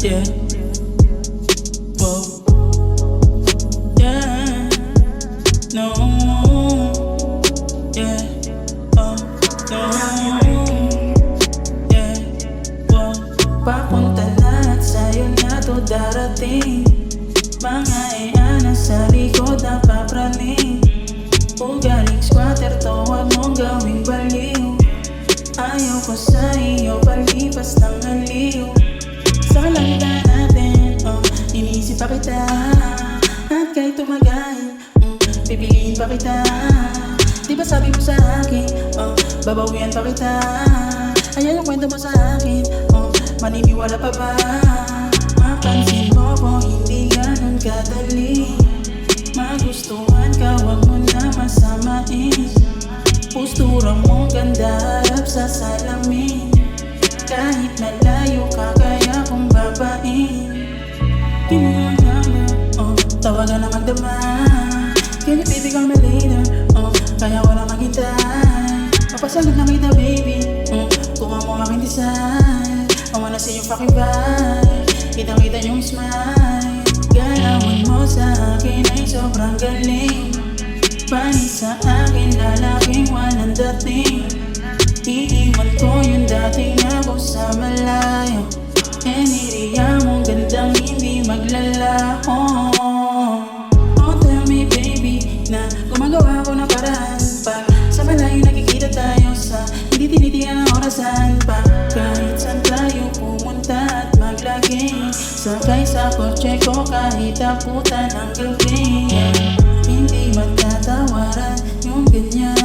Yeah. Whoa. Yeah. No. Yeah. Oh. No. Yeah. Whoa. Papunta na at sa'yo na to darating. Mga iana sa likod na papraning. Ugaling squatter to, huwag mong gawing baliw. Ayaw ko sa iyo, palipas ng aliw. Sa langita natin, iniisip pa kita. At kahit tumagay, pipiliin pa kita. Di ba sabi mo sa akin, babawian pa kita. Ayan yung kwento mo sa akin, maniniwala pa ba? Mapansin mo ko, hindi ganun kadali. Magustuhan ka, wag mo na masamain. Postura mong ganda, harap sa salamin. Kahit malayo ka, kaya kong babain. Pinagana, tawagan na magdama. Can you baby call me later? Kaya ko na maghintay. Mapasagot na kita baby, kuha mo aking design. I wanna see yung fucking vibe. Kitang-kita yung smile. Galawan mo sa akin ay sobrang galing. Panis sa akin, lalaking walang dating. Iiwan ko yung dating ako sa malayo. Eniriya mong gandang hindi maglalaho. Oh, tell me baby na gumagawa ko na paraan. Pag sa malayo nakikita tayo sa hindi tinitiyan ang orasan pa. Kahit saan tayo pumunta at maglagay. Sakay sa kotse ko kahit aputan ang gabi. Hindi magtatawaran yung ganyan.